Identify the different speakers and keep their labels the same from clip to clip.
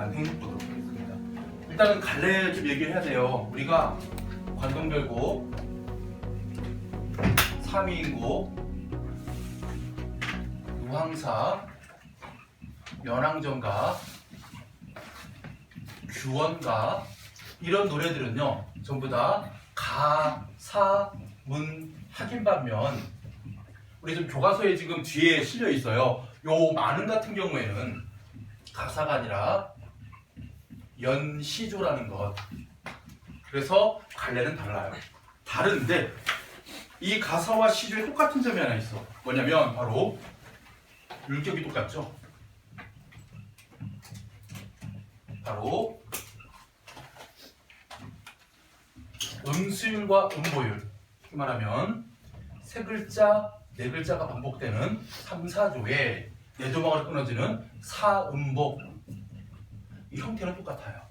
Speaker 1: 만행 보도록 하겠습니다. 일단은 갈래 좀 얘기해야 돼요. 우리가 관동별곡, 삼위인곡, 유황사, 연항전가, 규원가 이런 노래들은요 전부 다 가, 사, 문, 학인 반면 우리 좀 교과서에 지금 뒤에 실려 있어요. 요 만흥 같은 경우에는 가사가 아니라 연시조라는 것. 그래서 갈래는 달라요. 다른데 이 가사와 시조에 똑같은 점이 하나 있어. 뭐냐면 바로 율격이 똑같죠. 바로 음수율과 음보율. 이렇게 말하면 세 글자, 네 글자가 반복되는 3, 4조에 네 조막으로 끊어지는 사음복. 이 형태는 똑같아요.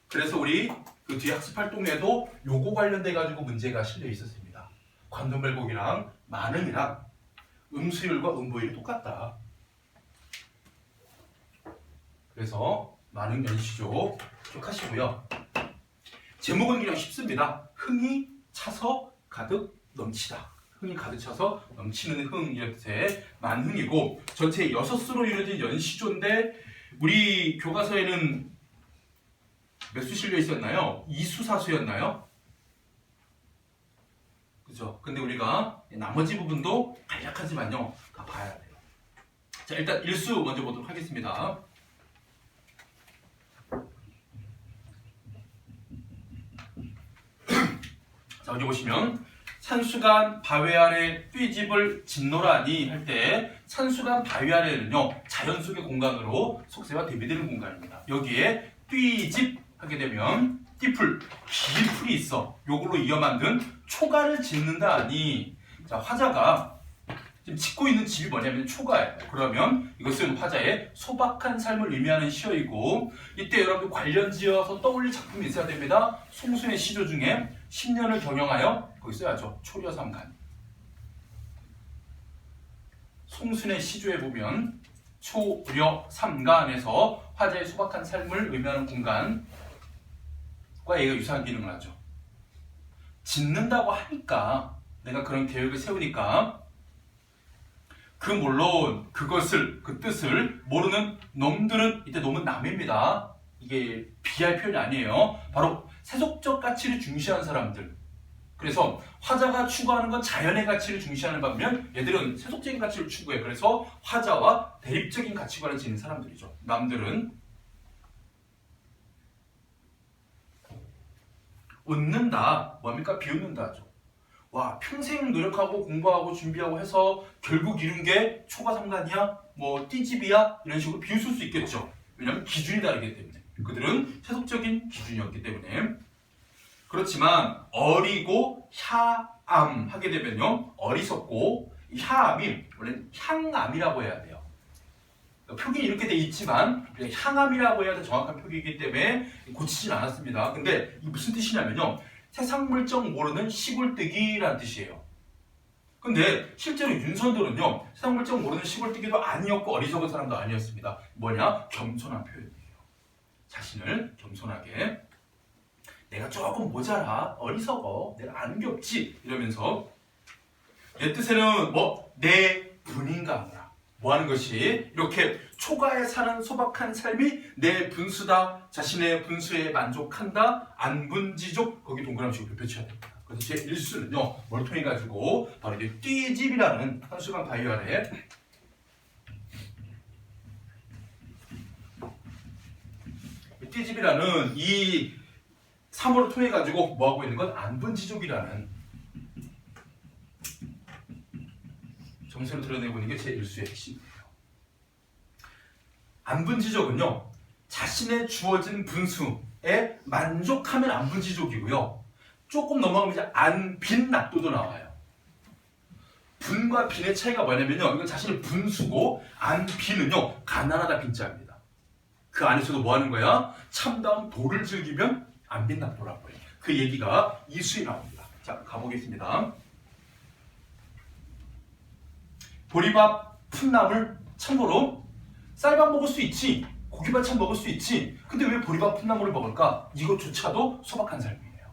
Speaker 1: 그래서 우리 그 뒤에 학습활동에도 요거 관련돼 가지고 문제가 실려 있었습니다. 관동별곡이랑 만음이랑 음수율과 음보율이 똑같다. 그래서 만음 연시조 기억하시고요. 제목은 그냥 쉽습니다. 흥이 차서 가득 넘치다. 흥이 가득 차서 넘치는 흥 이렇게 만흥이고 전체 6수로 이루어진 연시조인데 우리 교과서에는 몇 수 실려 있었나요? 2수 4수였나요? 그죠? 근데 우리가 나머지 부분도 간략하지만요 다 봐야 돼요. 자, 일단 1수 먼저 보도록 하겠습니다. 자, 여기 보시면 산수간 바위 아래 띠집을 짓노라니 할 때 산수간 바위 아래는요 자연 속의 공간으로 속세와 대비되는 공간입니다. 여기에 띠집 하게 되면 띠풀, 긴 풀이 있어. 요걸로 이어 만든 초가를 짓는다 하니 자, 화자가 지금 짓고 있는 집이 뭐냐면 초가예요. 그러면 이것은 화자의 소박한 삶을 의미하는 시어이고 이때 여러분들 관련지어서 떠올릴 작품이 있어야 됩니다. 송순의 시조 중에 10년을 경영하여 거기 써야죠. 초려삼간. 송순의 시조에 보면 초려삼간에서 화자의 소박한 삶을 의미하는 공간과 얘가 유사한 기능을 하죠. 짓는다고 하니까 내가 그런 계획을 세우니까 물론 그것을 그 뜻을 모르는 놈들은 이때 놈은 남입니다. 이게 비할 표현이 아니에요. 바로 세속적 가치를 중시하는 사람들. 그래서 화자가 추구하는 건 자연의 가치를 중시하는 반면 얘들은 세속적인 가치를 추구해. 그래서 화자와 대립적인 가치관을 지닌 사람들이죠. 남들은 웃는다. 뭡니까? 비웃는다죠. 와, 평생 노력하고 공부하고 준비하고 해서 결국 이룬 게 초가 삼간이야? 뭐 띠집이야? 이런 식으로 비웃을 수 있겠죠. 왜냐하면 기준이 다르기 때문에. 그들은 세속적인 기준이었기 때문에. 그렇지만 어리고 샤암 하게 되면요 어리석고 이 샤암이 원래는 향암이라고 해야 돼요. 표기는 이렇게 돼 있지만 향암이라고 해야 정확한 표기이기 때문에 고치진 않았습니다. 근데 이게 무슨 뜻이냐면요 세상 물정 모르는 시골뜨기라는 뜻이에요. 근데 실제로 윤선들은요 세상 물정 모르는 시골뜨기도 아니었고 어리석은 사람도 아니었습니다. 뭐냐? 겸손한 표현이에요. 자신을 겸손하게 내가 조금 모자라 어리석어 내가 아는 게 없지 이러면서 내 뜻에는 내 분인가 하노라 뭐 하는 것이 이렇게 초가에 사는 소박한 삶이 내 분수다 자신의 분수에 만족한다 안분지족 거기 동그라미 치고 펼쳐야 됩니다. 그래서 제 1수는요 뭘 통해 가지고 바로 이제 띠집이라는 산수간 바위 아래 띠집이라는 이 3호를 통해 가지고 뭐 하고 있는 건 안분지족이라는 정세로 드러내고 있는 게 제 1수의 핵심이에요. 안분지족은요 자신의 주어진 분수에 만족하면 안분지족이고요. 조금 넘어가면 이제 안빈납도도 나와요. 분과 빈의 차이가 뭐냐면요 이건 자신의 분수고 안빈은요 가난하다 빈자입니다. 그 안에서도 뭐 하는 거야? 참다운 도를 즐기면 안빈납도라고 해요. 그 얘기가 이수에 나옵니다. 자, 가보겠습니다. 보리밥 푼나물 참고로 쌀밥 먹을 수 있지 고기 반찬 먹을 수 있지. 근데 왜 보리밥 풋나물을 먹을까? 이것조차도 소박한 삶이에요.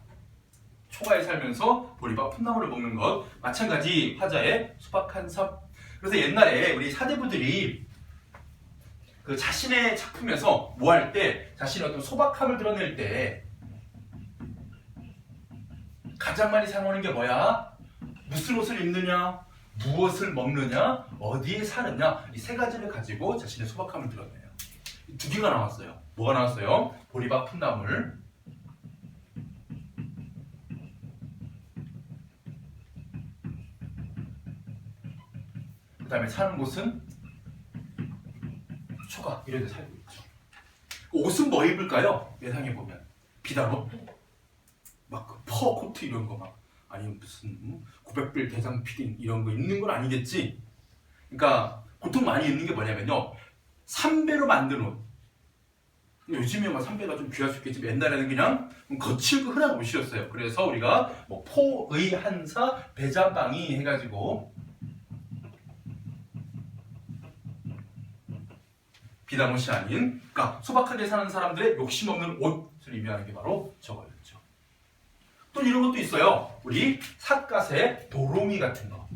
Speaker 1: 초가에 살면서 보리밥 풋나물을 먹는 것 마찬가지 화자의 소박한 삶. 그래서 옛날에 우리 사대부들이 그 자신의 작품에서 뭐 할 때, 자신의 어떤 소박함을 드러낼 때 가장 많이 사용하는 게 뭐야? 무슨 옷을 입느냐, 무엇을 먹느냐, 어디에 사느냐, 이 세 가지를 가지고 자신의 소박함을 드러내요. 두 개가 나왔어요. 뭐가 나왔어요? 보리밥 풋나물, 그 다음에 사는 곳은 초가, 이런 데 살고 있죠. 옷은 뭐 입을까요? 예상해보면 비단옷? 막 퍼 코트 이런 거 막, 아니면 무슨 900빌 대장 피딩 이런 거 입는 건 아니겠지? 그러니까 보통 많이 입는 게 뭐냐면요, 삼배로 만든 옷. 요즘에 막 삼배가 좀 귀할 수 있겠지. 옛날에는 그냥 거칠고 흔한 옷이었어요. 그래서 우리가 뭐 포의 한사 배자방이 해가지고 비단옷이 아닌, 그러니까 소박하게 사는 사람들의 욕심 없는 옷을 의미하는 게 바로 저거였죠. 또 이런 것도 있어요. 우리 삿갓의 도롱이 같은 거.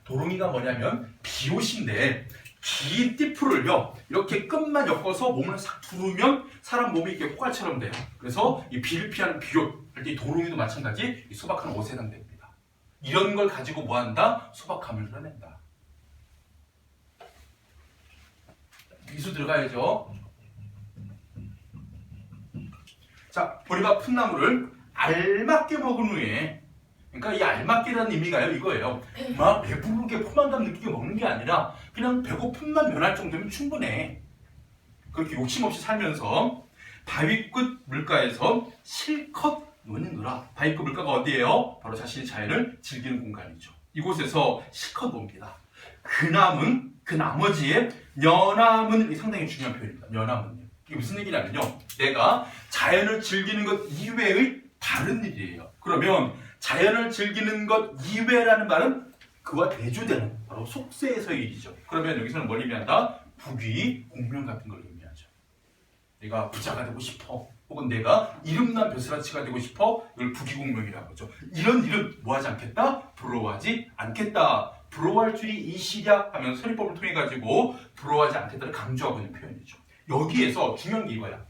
Speaker 1: 도롱이가 뭐냐면 비옷인데 긴 띠풀을요 이렇게 끝만 엮어서 몸을 싹 두르면 사람 몸이 이렇게 포괄처럼 돼요. 그래서 이 비를 피하는 비옷 할 때 이 도롱이도 마찬가지 이 소박한 옷에 해당됩니다. 이런 걸 가지고 뭐한다? 소박함을 드러낸다. 미수 들어가야죠. 자, 보리밥 풋나물을 알맞게 먹은 후에, 그러니까 이 알맞게라는 의미가요 이거예요. 막 배부르게 포만감 느끼게 먹는 게 아니라 그냥 배고픔만 면할 정도면 충분해. 그렇게 욕심 없이 살면서 바위끝 물가에서 실컷 노는노라. 바위끝 물가가 어디예요? 바로 자신의 자연을 즐기는 공간이죠. 이곳에서 실컷 놉니다. 그 나머지에 연함은 상당히 중요한 표현입니다. 연함은 이게 무슨 얘기냐면요, 내가 자연을 즐기는 것 이외의 다른 일이에요. 그러면 자연을 즐기는 것 이외라는 말은 그와 대조되는 바로 속세에서의 일이죠. 그러면 여기서는 뭘 의미한다? 부귀, 공명 같은 걸 의미하죠. 내가 부자가 되고 싶어, 혹은 내가 이름난 벼슬아치가 되고 싶어, 이걸 부귀공명이라고 하죠. 이런 일은 뭐하지 않겠다? 부러워하지 않겠다. 부러워할 줄이 이 시랴 하면 선입법을 통해 가지고 부러워하지 않겠다를 강조하고 있는 표현이죠. 여기에서 중요한 게 이거야.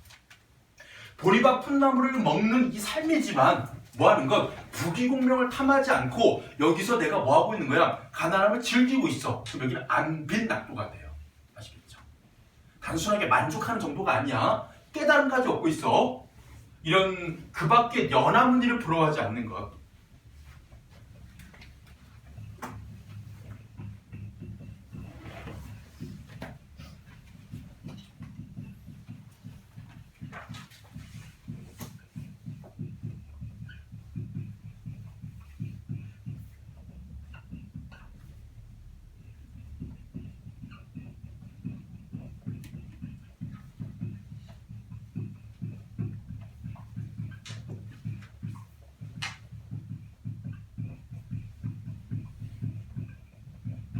Speaker 1: 보리밥 풋나물을 먹는 이 삶이지만 뭐하는 건 부귀공명을 탐하지 않고 여기서 내가 뭐하고 있는 거야? 가난함을 즐기고 있어. 그럼 여기는 안빈 낙도가 돼요. 아시겠죠? 단순하게 만족하는 정도가 아니야. 깨달음까지 얻고 있어. 이런 그 밖에 연함은 일을 부러워하지 않는 것.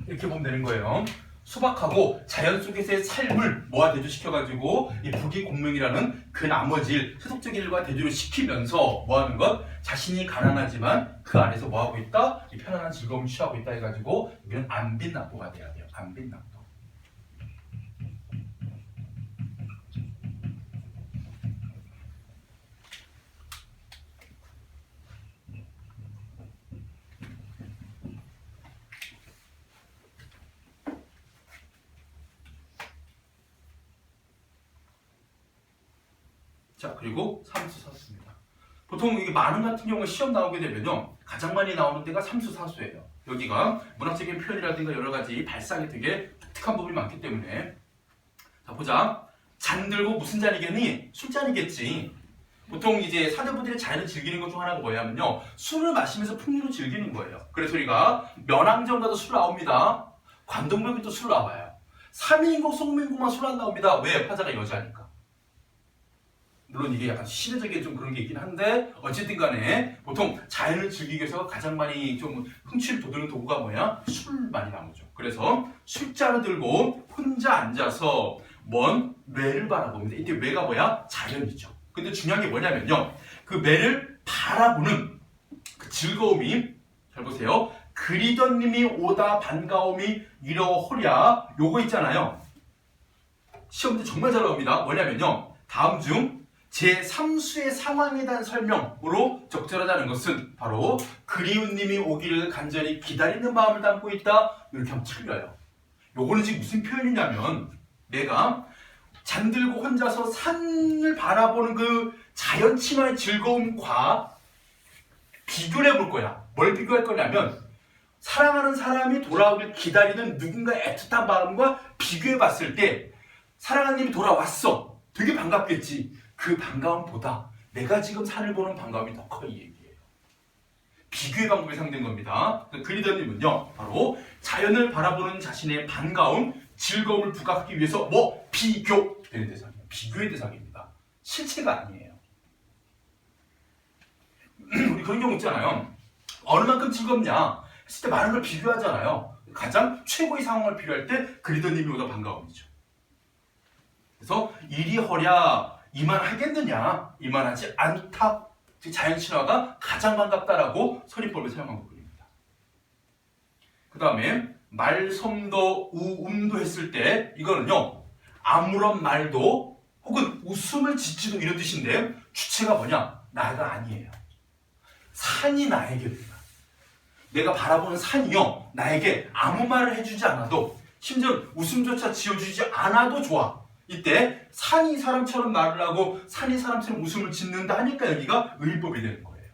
Speaker 1: 이렇게 보면 되는 거예요. 소박하고 자연 속에서의 삶을 뭐와 대조시켜가지고 이 부귀공명이라는 그 나머지 일, 세속적인 일과 대조를 시키면서 뭐하는 것? 자신이 가난하지만 그 안에서 뭐하고 있다? 이 편안한 즐거움을 취하고 있다 해가지고 여기는 안빈낙도가 돼야 돼요. 안빈낙도. 자, 그리고 삼수사수입니다. 보통 이게 만원 같은 경우에 시험 나오게 되면요, 가장 많이 나오는 데가 삼수사수예요. 여기가 문학적인 표현이라든가 여러 가지 발상이 되게 독특한 부분이 많기 때문에. 자, 보자. 잔들고 무슨 잔이겠니? 술잔이겠지. 보통 이제 사대부들이 자연을 즐기는 것 중 하나가 뭐냐면요, 술을 마시면서 풍류를 즐기는 거예요. 그래서 우리가 면왕정 가도 술 나옵니다. 관동백도 술 나와요. 삼인국, 송민국만 술 안 나옵니다. 왜? 화자가 여자니까. 물론 이게 약간 시대적인 좀 그런 게 있긴 한데 어쨌든 간에 보통 자연을 즐기기 위해서 가장 많이 좀 흥취를 돋우는 도구가 뭐야? 술 많이 나오죠. 그래서 술잔을 들고 혼자 앉아서 먼 매를 바라봅니다. 이때 매가 뭐야? 자연이죠. 근데 중요한 게 뭐냐면요. 그 매를 바라보는 그 즐거움이, 잘 보세요. 그리던 님이 오다 반가움이 이러호랴. 요거 있잖아요. 시험도 정말 잘 나옵니다. 뭐냐면요. 다음 중 제3수의 상황에 대한 설명으로 적절하다는 것은 바로 그리운 님이 오기를 간절히 기다리는 마음을 담고 있다. 이렇게 하면 틀려요. 요거는 지금 무슨 표현이냐면 내가 잠들고 혼자서 산을 바라보는 그 자연 친화의 즐거움과 비교를 해볼 거야. 뭘 비교할 거냐면 사랑하는 사람이 돌아오길 기다리는 누군가의 애틋한 마음과 비교해 봤을 때 사랑하는 님이 돌아왔어. 되게 반갑겠지. 그 반가움보다 내가 지금 산을 보는 반가움이 더 커, 이 얘기예요. 비교의 방법이 상된 겁니다. 그리더님은요, 바로 자연을 바라보는 자신의 반가움, 즐거움을 부각하기 위해서 비교되는 대상이에요. 비교의 대상입니다. 실체가 아니에요. 우리 그런 경우 있잖아요. 어느 만큼 즐겁냐 했을 때 많은 걸 비교하잖아요. 가장 최고의 상황을 비교할 때 그리더님이 오다 반가움이죠. 그래서 이리허랴 이만하겠느냐, 이만하지 않다. 즉 자연 친화가 가장 반갑다라고 서리법을 사용한 부분입니다. 그 다음에 말섬도 우음도 했을 때 이거는요, 아무런 말도 혹은 웃음을 짓지도 이런 뜻인데 주체가 뭐냐? 나가 아니에요. 산이 나에게입니다. 내가 바라보는 산이요, 나에게 아무 말을 해주지 않아도, 심지어 웃음조차 지어주지 않아도 좋아. 이때 산이 사람처럼 말을 하고 산이 사람처럼 웃음을 짓는다 하니까 여기가 의법이 되는 거예요.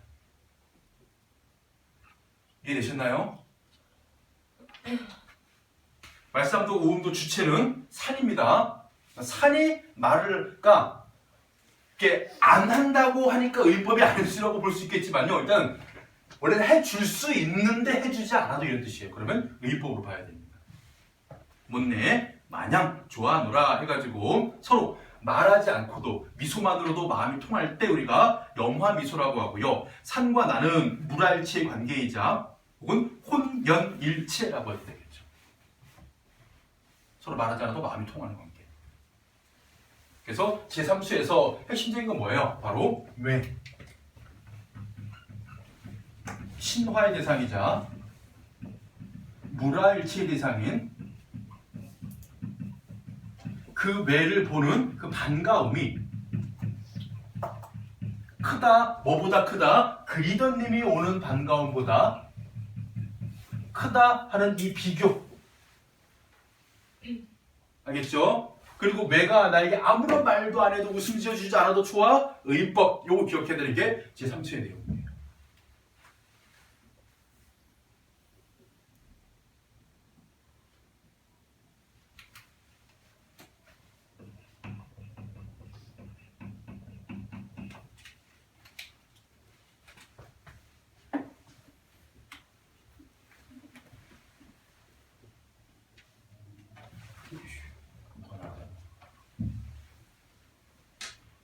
Speaker 1: 이해되셨나요? 말싸움도 오음도 주체는 산입니다. 산이 말을 이렇게 안 한다고 하니까 의법이 아니라고 볼 수 있겠지만요. 일단 원래는 해줄 수 있는데 해주지 않아도 이런 뜻이에요. 그러면 의법으로 봐야 됩니다. 못내 마냥 좋아하노라 해가지고 서로 말하지 않고도 미소만으로도 마음이 통할 때 우리가 염화미소라고 하고요. 산과 나는 물알치의 관계이자 혹은 혼연일체라고 해도 되겠죠. 서로 말하지 않아도 마음이 통하는 관계. 그래서 제3수에서 핵심적인 건 뭐예요? 바로 뇌. 신화의 대상이자 물화일치의 대상인 그 매를 보는 그 반가움이 크다. 뭐보다 크다? 그리던 님이 오는 반가움보다 크다 하는 이 비교. 알겠죠? 그리고 매가 나에게 아무런 말도 안 해도 웃음 지어주지 않아도 좋아. 의법. 요거 기억해야 되는 게 제3수의 내용이에요.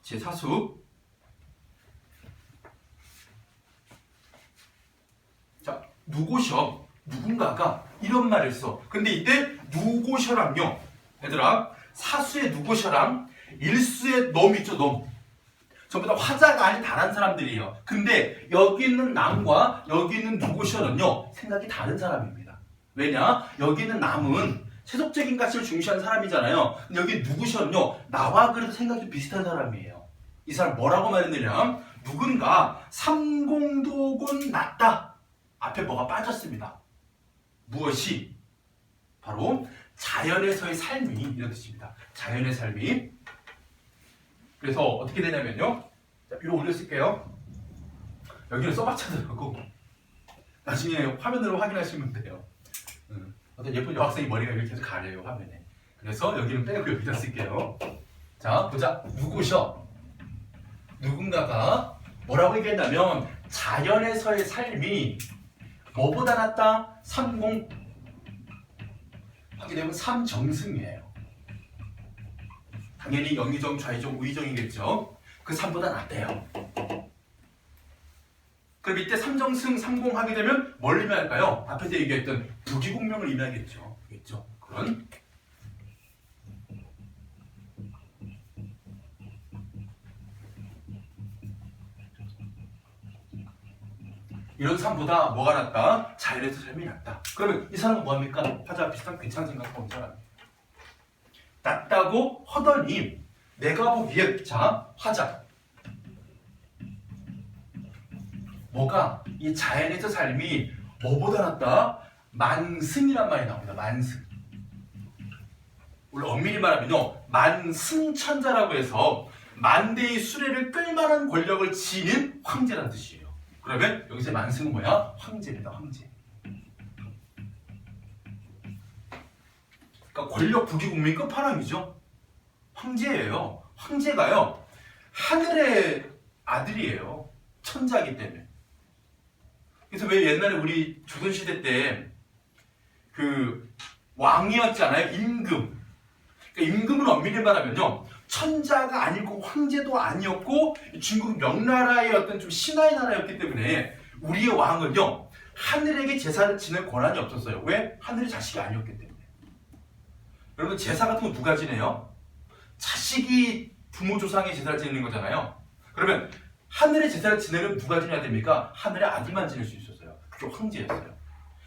Speaker 1: 제4수. 자, 누구셔? 누군가가 이런 말을 써. 근데 이때 누구셔랑요, 얘들아, 사수의 누구셔랑 일수의 놈 있죠, 놈. 전부 다 화자가 아닌 다른 사람들이에요. 근데 여기 있는 남과 여기 있는 누구셔는요, 생각이 다른 사람입니다. 왜냐? 여기 있는 남은 세속적인 가치를 중시하는 사람이잖아요. 여기 누구셔는요, 나와 그래도 생각이 비슷한 사람이에요. 이 사람 뭐라고 말했느냐? 누군가 삼공도군 났다. 앞에 뭐가 빠졌습니다. 무엇이? 바로 자연에서의 삶이, 이런 뜻입니다. 자연의 삶이. 그래서 어떻게 되냐면요. 자, 위로 올려쓸게요. 여기는 써봤자 들어가고 나중에 화면으로 확인하시면 돼요. 어떤 예쁜 여학생이 머리가 이렇게 해서 가려요, 화면에. 그래서 여기는 빼고 여기다 쓸게요. 자, 보자. 누구셔? 누군가가 뭐라고 얘기했냐면 자연에서의 삶이 뭐보다 낫다? 삼공. 하게 되면 삼정승이에요. 당연히 영의정, 좌의정, 우의정이겠죠. 그 삼보다 낫대요. 그럼 이때 삼정승, 삼공 하게 되면 뭘 의미할까요? 앞에서 얘기했던 부귀공명을 의미하겠죠. 그렇죠? 그런 이런 삶보다 뭐가 낫다? 자연에서 삶이 낫다. 그러면 이 사람은 뭐합니까? 화자와 비슷한 괜찮은 생각하고 있는 사람이에요. 낫다고 하더니 내가 보기에 자 화자 뭐가 이 자연에서 삶이 뭐보다 낫다? 만승이란 말이 나옵니다. 만승. 원래 엄밀히 말하면요 만승천자라고 해서 만대의 수레를 끌만한 권력을 지닌 황제라는 뜻이에요. 그러면 여기서 만승은 뭐야? 황제입니다. 황제. 그러니까 권력 부귀국민 끝판왕이죠. 황제예요. 황제가요 하늘의 아들이에요. 천자이기 때문에. 그래서 왜 옛날에 우리 조선시대 때 그 왕이었잖아요. 임금. 그러니까 임금은 엄밀히 말하면요 천자가 아니고 황제도 아니었고 중국 명나라의 어떤 좀 신하의 나라였기 때문에 우리의 왕은요 하늘에게 제사를 지낼 권한이 없었어요. 왜? 하늘의 자식이 아니었기 때문에. 여러분 제사 같은 거 누가 지내요? 자식이 부모 조상의 제사를 지내는 거잖아요. 그러면 하늘의 제사를 지내면 누가 지내야 됩니까? 하늘의 아들만 지낼 수 있었어요. 그게 황제였어요.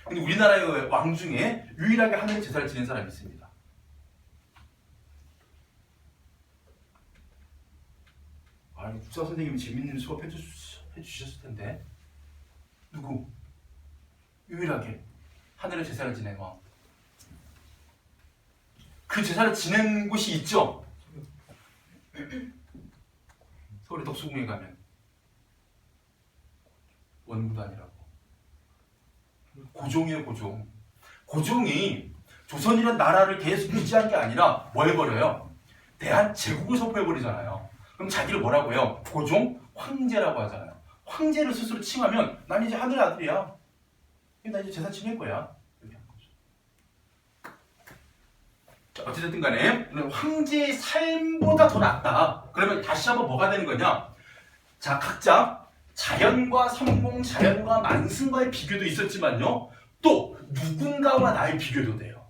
Speaker 1: 근데 우리나라의 왕 중에 유일하게 하늘의 제사를 지낸 사람이 있습니다. 아니 국사 선생님이 재밌는 수업 해주셨을 텐데 누구? 유일하게 하늘의 제사를 지낸 왕. 그 제사를 지낸 곳이 있죠? 서울의 덕수궁에 가면 원무단이라고. 고종이에요. 고종. 고종이 조선이라는 나라를 계속 유지한 게 아니라 뭐 해버려요? 대한제국을 선포해버리잖아요. 그럼 자기를 뭐라고 해요? 고종 황제라고 하잖아요. 황제를 스스로 칭하면 난 이제 하늘의 아들이야. 나 이제 제사 지낼 거야. 이렇게 하는 거죠. 자, 어찌됐든 간에 황제의 삶보다 더 낫다. 그러면 다시 한번 뭐가 되는 거냐? 자, 각자 자연과 성공, 자연과 만승과의 비교도 있었지만요. 또 누군가와 나의 비교도 돼요.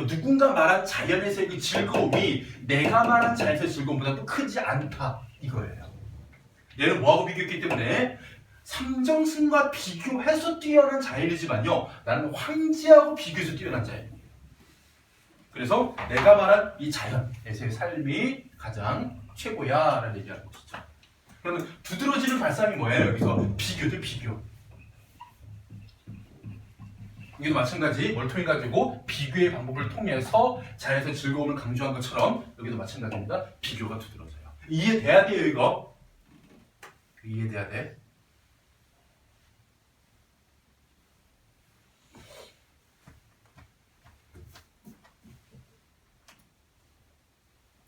Speaker 1: 누군가 말한 자연에서의 그 즐거움이 내가 말한 자연에서의 즐거움보다 또 크지 않다 이거예요. 얘는 뭐하고 비교했기 때문에 삼정승과 비교해서 뛰어난 자연이지만요. 나는 황제하고 비교해서 뛰어난 자연이에요. 그래서 내가 말한 이 자연에서의 삶이 가장 최고야 라는 얘기하는 것이죠. 그러면 두드러지는 발상이 뭐예요? 여기서 비교죠. 비교. 여기도 마찬가지 뭘 통해 가지고 비교의 방법을 통해서 자연에서 즐거움을 강조한 것처럼 여기도 마찬가지입니다. 비교가 두드러져요. 이해돼야 돼요. 이거 이해돼야 돼.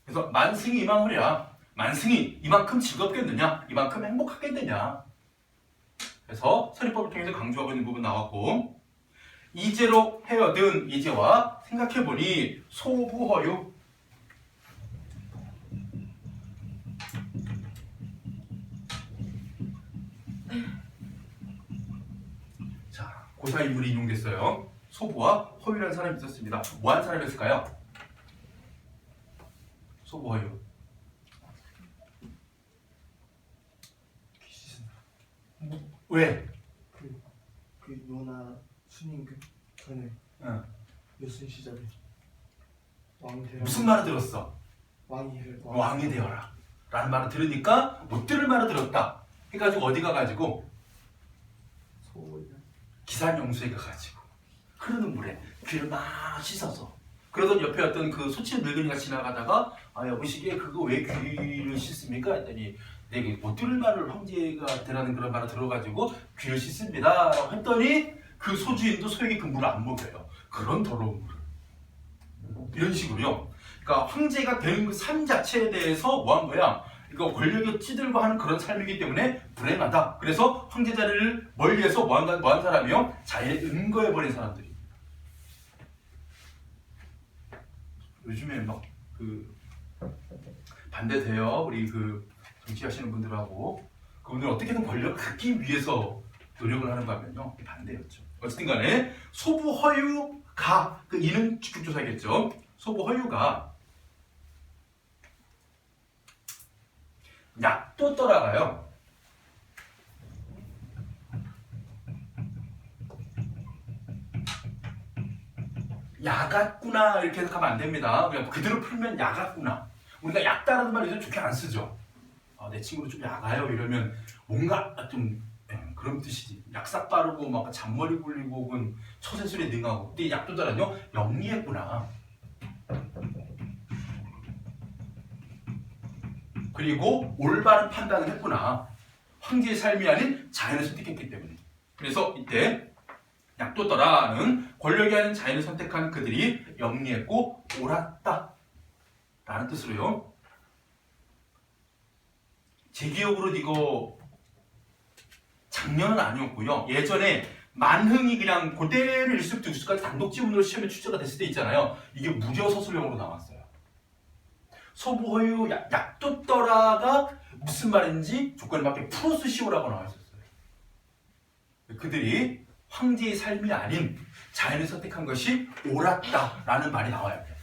Speaker 1: 그래서 만승이 이만하랴. 만승이 이만큼 즐겁겠느냐? 이만큼 행복하겠느냐? 그래서 서리법을 통해서 강조하고 있는 부분 나왔고 이제로 헤어든 이제와 생각해보니 소부허유 자 고사 인물이 인용됐어요. 소부와 허유라는 사람이 있었습니다. 뭐한 사람이었을까요? 소부허유 왜?
Speaker 2: 그 요나 순임금 전에 요순 시절에 왕이 되어
Speaker 1: 무슨 말을 들었어? 왕이 되어라 라는 말을 들으니까 못 들을 말을 들었다 해가지고 어디 가가지고 기산용수에 가가지고 흐르는 물에 귀를 막 씻어서 그러던 옆에 어떤 그 소치는 늙은이가 지나가다가 아 여보시기에 그거 왜 귀를 씻습니까? 했더니 내게 못 들을 말을 황제가 되라는 그런 말을 들어가지고 귀를 씻습니다 라고 했더니 그 소주인도 소에게 그 물을 안 먹여요. 그런 더러운 물을 이런 식으로요. 그러니까 황제가 되는 그 삶 자체에 대해서 뭐 한 거야? 이거 권력에 찌들고 하는 그런 삶이기 때문에 불행하다. 그래서 황제 자리를 멀리해서 뭐 한 사람이요? 자연에 은거해버린 사람들이. 요즘에 막 그 반대돼요. 우리 그 정치하시는 분들하고 그분들 어떻게든 권력을 갖기 위해서 노력을 하는가 하면요 반대였죠. 어쨌든 간에 소부허유가 그 이는 직급조사겠죠. 소부허유가 약도 떠나가요. 야 같구나 이렇게 해석하면 안 됩니다. 그냥 그대로 풀면 야 같구나. 우리가 얕다라는 말 요즘 좋게 안 쓰죠. 내 친구는 좀 야가요 이러면 뭔가 좀 그런 뜻이지. 약삭 빠르고 막 잔머리 굴리고 혹은 처세술에 능하고. 근데 약도자는요 영리했구나. 그리고 올바른 판단을 했구나. 황제의 삶이 아닌 자연을 선택했기 때문에. 그래서 이때 약도더라는 권력이 아닌 자연을 선택한 그들이 영리했고 옳았다 라는 뜻으로요. 제 기억으로는 이거 작년은 아니었고요. 예전에 만흥이 그냥 그대로 1수부터 6수까지 단독지문으로 시험에 출제가 됐을 때 있잖아요. 이게 무려 서술형으로 나왔어요. 소부허유 약도더라가 무슨 말인지 조건을 맞게 풀어쓰시오라고 나와 있었어요. 그들이 황제의 삶이 아닌 자연을 선택한 것이 옳았다라는 말이 나와야 돼요.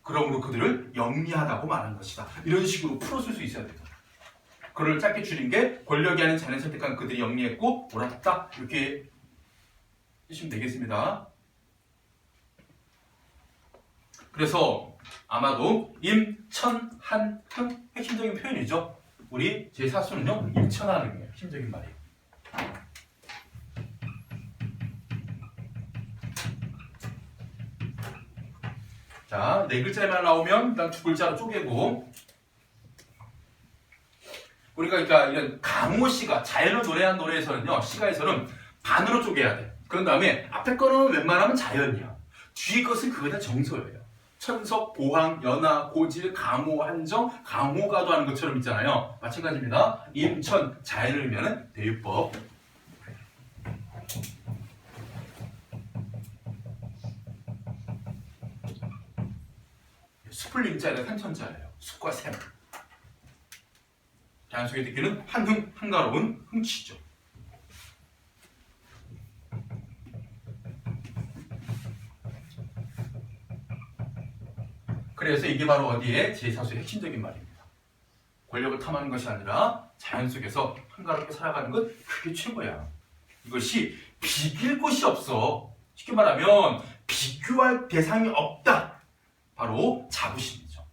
Speaker 1: 그러므로 그들을 영리하다고 말한 것이다. 이런 식으로 풀어쓸 수 있어야 돼요. 그걸 짧게 줄인 게 권력이 아닌 자연을 선택한 그들이 영리했고 옳았다. 이렇게 쓰시면 되겠습니다. 그래서 아마도 임, 천, 한, 흥 핵심적인 표현이죠. 우리 제4수는요 임천한흥이에요. 핵심적인 말이에요. 자, 네 글자만 나오면 일단 두 글자로 쪼개고 우리가 그러니까 이런 강호시가 자연을 노래한 노래에서는요 시가에서는 반으로 쪼개야 돼. 그런 다음에 앞에 거는 웬만하면 자연이야. 뒤에 것은 그거에 대한 정서예요. 천석, 보항, 연하, 고질, 강호, 한정, 강호가도 하는 것처럼 있잖아요. 마찬가지입니다. 임천, 자연을 의미하는 대유법. 숲을 임자에다 삼천자예요. 숲과 샘. 자연 속에 느끼는 한흥, 한가로운 흥취죠. 그래서 이게 바로 어디에 제4수의 핵심적인 말입니다. 권력을 탐하는 것이 아니라 자연 속에서 한가롭게 살아가는 것 그게 최고야. 이것이 비길 곳이 없어. 쉽게 말하면 비교할 대상이 없다. 바로 자부심이죠.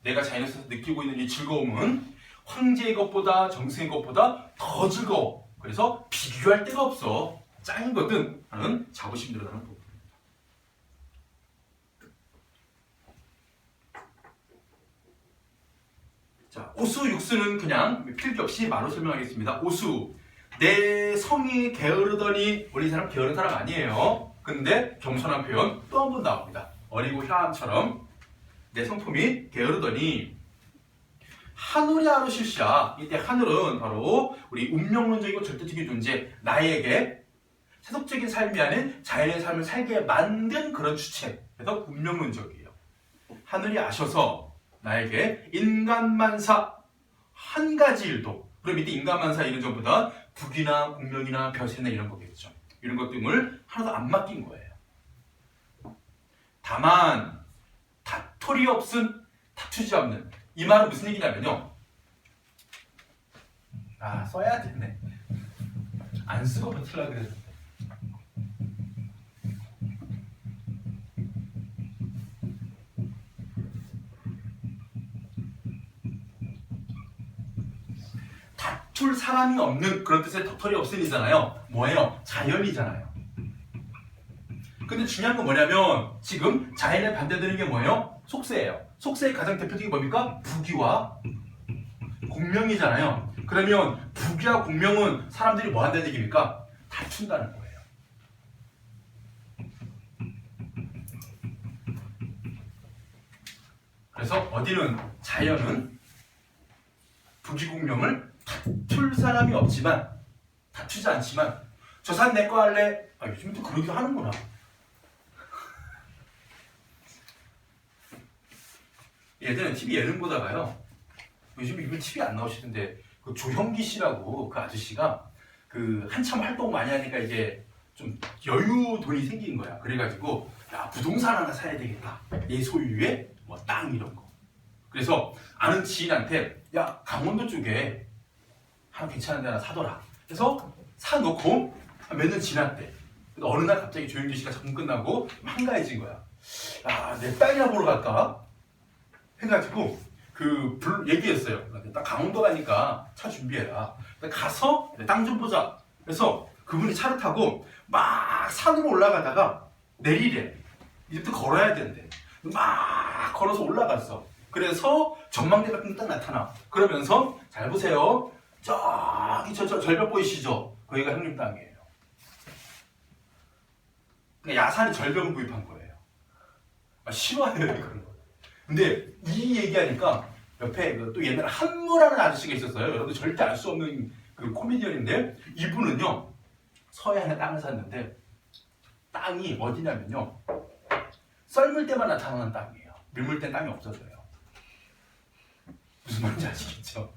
Speaker 1: 내가 자연에서 느끼고 있는 이 즐거움은 황제의 것보다 정승의 것보다 더 즐거워. 그래서 비교할 데가 없어. 짱인 거든 하는 자부심 들어가는 부분. 자, 오수, 육수는 그냥 필기 없이 말로 설명하겠습니다. 오수, 내 성이 게으르더니 원래 이 사람 게으른 사람 아니에요. 근데 겸손한 표현 또 한 번 나옵니다. 어리고 혀암처럼 내 성품이 게으르더니 하늘이 아르실샤. 이때 하늘은 바로 우리 운명론적이고 절대적인 존재, 나에게 세속적인 삶이 아닌 자연의 삶을 살게 만든 그런 주체. 그래서 운명론적이에요. 하늘이 아셔서 나에게 인간만사 한 가지 일도, 그럼 이때 인간만사 이런 전보다 북이나 공명이나 벼슬이나 이런 거겠죠. 이런 것 등을 하나도 안 맡긴 거예요. 다만 다툴이 없음, 다투지 않는. 이 말은 무슨 얘기냐면요. 써야 되네. 안 쓰고 버틸라 그랬는데. 다툴 사람이 없는 그런 뜻의 다툴이 없음이잖아요. 뭐예요? 자연이잖아요. 근데 중요한 건 뭐냐면 지금 자연에 반대되는 게 뭐예요? 속세예요. 속세의 가장 대표적인 게 뭡니까? 부귀와 공명이잖아요. 그러면 부귀와 공명은 사람들이 뭐 한다는 얘기입니까? 다툰다는 거예요. 그래서 어디는 자연은 부귀 공명을 다툴 사람이 없지만 다투지 않지만 저 산 내 거 할래? 요즘 또 그러기도 하는구나. 예전에 TV 예능 보다가요. 요즘 이분 TV 안 나오시던데 그 조형기 씨라고 그 아저씨가 그 한참 활동 많이 하니까 이제 좀 여유 돈이 생긴 거야. 그래가지고 야 부동산 하나 사야 되겠다. 내 소유의 뭐 땅 이런 거. 그래서 아는 지인한테 야 강원도 쪽에 하나 괜찮은 데 하나 사더라. 그래서 사놓고 몇 년 지났대. 근데 어느 날 갑자기 조윤주 씨가 작품 끝나고 한가해진 거야. 아, 내 딸이나 보러 갈까? 해가지고 얘기했어요. 나 강원도 가니까 차 준비해라. 가서 땅 좀 보자. 그래서 그분이 차를 타고 막 산으로 올라가다가 내리래. 이제부터 걸어야 된대. 막 걸어서 올라갔어. 그래서 전망대 같은 게 딱 나타나. 그러면서 잘 보세요. 저기 저 절벽 보이시죠? 거기가 형님 땅이에요. 그러니까 야산이 절벽을 구입한 거예요. 아, 싫어해요 이거는. 근데 이 얘기하니까 옆에 또 옛날에 한무라는 아저씨가 있었어요. 여러분들 절대 알 수 없는 그 코미디언인데 이분은요 서해안에 땅을 샀는데 땅이 어디냐면요 썰물 때만 나타나는 땅이에요. 밀물 땐 땅이 없어져요. 무슨 말인지 아시겠죠?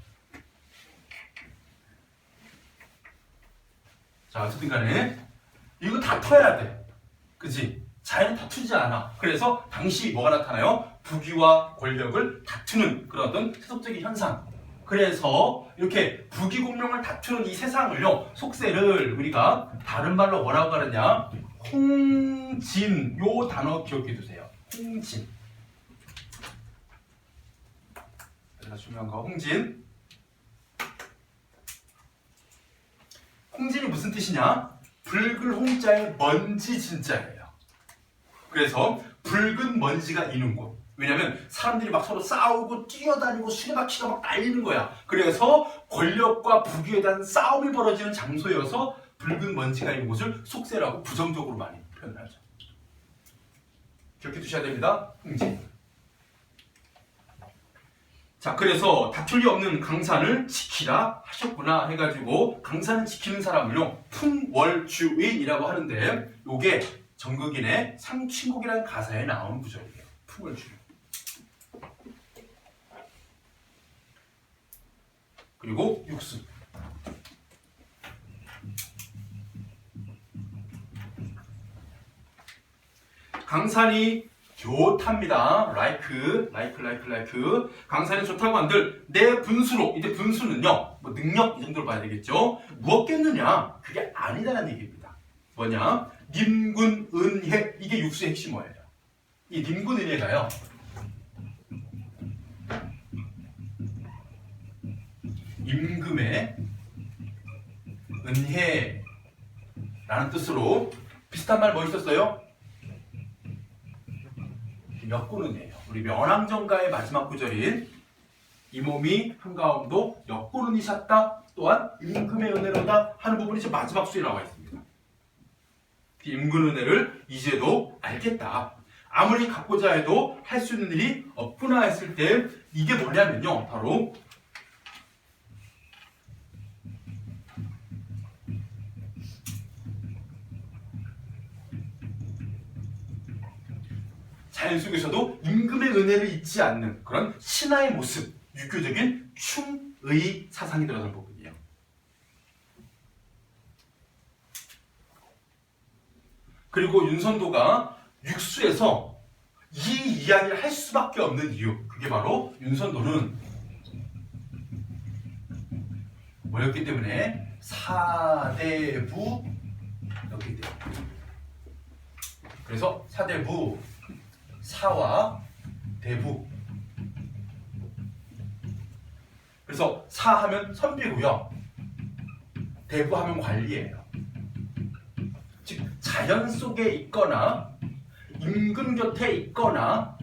Speaker 1: 자, 어쨌든 간에 이거 다퉈야 돼. 그치? 자연은 다투지 않아. 그래서 당시 뭐가 나타나요? 부귀와 권력을 다투는 그런 어떤 세속적인 현상. 그래서 이렇게 부귀공명을 다투는 이 세상을요, 속세를 우리가 다른 말로 뭐라고 하느냐? 홍진. 요 단어 기억해 두세요. 홍진. 그래서 중요한 거 홍진. 홍진이 무슨 뜻이냐? 붉은 홍자에 먼지 진자예요. 그래서 붉은 먼지가 있는 곳. 왜냐면 사람들이 막 서로 싸우고 뛰어다니고 수레바퀴가 막 날리는 거야. 그래서 권력과 부귀에 대한 싸움이 벌어지는 장소여서 붉은 먼지가 있는 곳을 속세라고 부정적으로 많이 표현하죠. 기억해 두셔야 됩니다. 홍진. 자, 그래서 다툴 리 없는 강산을 지키라 하셨구나 해가지고 강산을 지키는 사람을요 풍월주의라고 하는데 요게 정극인의 상춘곡이라는 가사에 나오는 구절이에요. 풍월주의. 그리고 육수. 강산이 좋답니다. like. 강산이 좋다고 한들 내 분수로. 이제 분수는요 뭐 능력 이 정도로 봐야 되겠죠. 무엇겠느냐? 그게 아니다라는 얘기입니다. 뭐냐? 님군 은혜. 이게 육수의 핵심어예요. 이 님군 은혜가요 임금의 은혜라는 뜻으로 비슷한 말 뭐 있었어요? 역군은이에요. 우리 명왕정가의 마지막 구절인 이 몸이 한가운도 역군은이셨다 또한 임금의 은혜로다 하는 부분이 지금 마지막 수에 나와 있습니다. 임금 은혜를 이제도 알겠다. 아무리 갖고자 해도 할 수 있는 일이 없구나 했을 때 이게 뭐냐면요 바로 자연 속에서도 임금의 은혜를 잊지 않는 그런 신하의 모습, 유교적인 충의 사상이 들어가는 부분이에요. 그리고 윤선도가 육수에서 이 이야기를 할 수밖에 없는 이유, 그게 바로 윤선도는 뭐였기 때문에? 사대부였기 때문에. 그래서 사대부, 사와 대부. 그래서 사하면 선비고요. 대부하면 관리예요. 즉 자연 속에 있거나 임금 곁에 있거나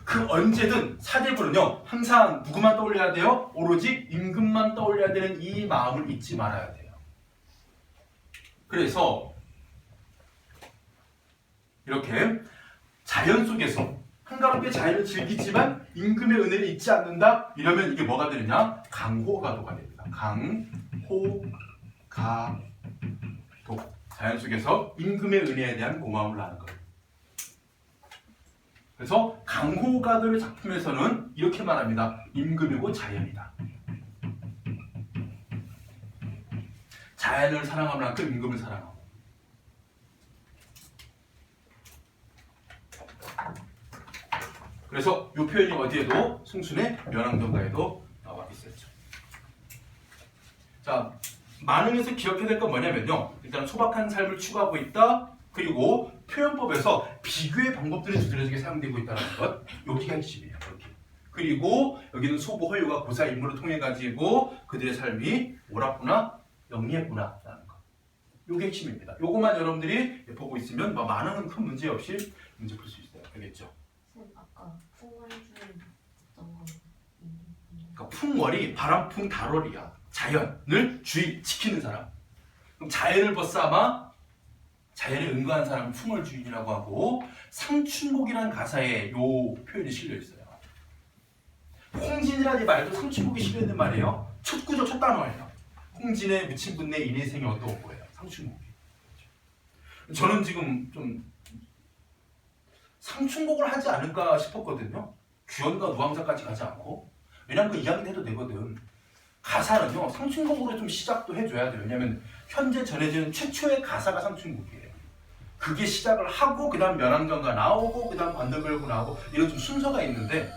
Speaker 1: 그 언제든 사대부는요 항상 누구만 떠올려야 돼요? 오로지 임금만 떠올려야 되는 이 마음을 잊지 말아야 돼요. 그래서 이렇게 자연 속에서 한가롭게 자연을 즐기지만 임금의 은혜를 잊지 않는다? 이러면 이게 뭐가 되느냐? 강호가도가 됩니다. 강호가도. 자연 속에서 임금의 은혜에 대한 고마움을 나는 거예요. 그래서 강호가도의 작품에서는 이렇게 말합니다. 임금이고 자연이다. 자연을 사랑하는 만큼 임금을 사랑하고. 그래서 이 표현이 어디에도 송순의 명왕정가에도 나와 있었죠. 자, 만흥에서 기억해야 될 건 뭐냐면요. 일단 소박한 삶을 추구하고 있다. 그리고 표현법에서 비교의 방법들이 두드러지게 사용되고 있다는 것. 여기가 핵심이에요. 여기. 그리고 여기는 소부 허유가 고사 임무를 통해 가지고 그들의 삶이 옳았구나, 영리했구나라는 것. 요게 핵심입니다. 요것만 여러분들이 보고 있으면 만흥은 큰 문제 없이 문제 풀 수 있어요. 알겠죠?
Speaker 3: 선생님 아까 풍월주의 어떤 거
Speaker 1: 그러니까 풍월이 바람풍 달월이야. 자연을 지키는 사람. 그럼 자연을 벗삼아 자연에 응거한 사람은 풍월주의라고 하고 상춘곡이라는 가사에 요 표현이 실려 있어요. 홍진이라는 말도 상춘곡이 실려 있는 말이에요. 첫 구조 첫 단어예요. 홍진의 묻힌 분내 인해생이 어떤 거예요? 상춘곡이. 저는 지금 좀 상춘곡을 하지 않을까 싶었거든요. 규현과 누황자까지 가지 않고. 왜냐면 그 이야기는 해도 되거든. 가사는요 상춘곡으로 좀 시작도 해줘야 돼요. 왜냐면 현재 전해지는 최초의 가사가 상춘곡이에요. 그게 시작을 하고 그 다음 면왕전가 나오고 그 다음 관동별곡 나오고 이런 좀 순서가 있는데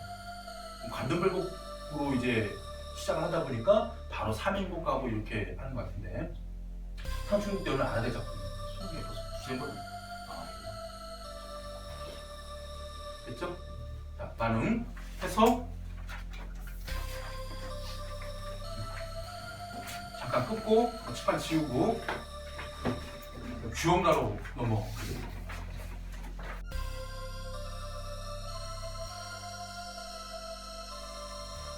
Speaker 1: 관동별곡으로 이제 시작을 하다 보니까 바로 3인곡 가고 이렇게 하는 것 같은데 상춘곡 때는 알아야 될 작품입니다. 수능에 벌써 두세 번 됐죠? 자, 반응해서 잠깐 끊고 칠판 지우고 규형가로 넘어.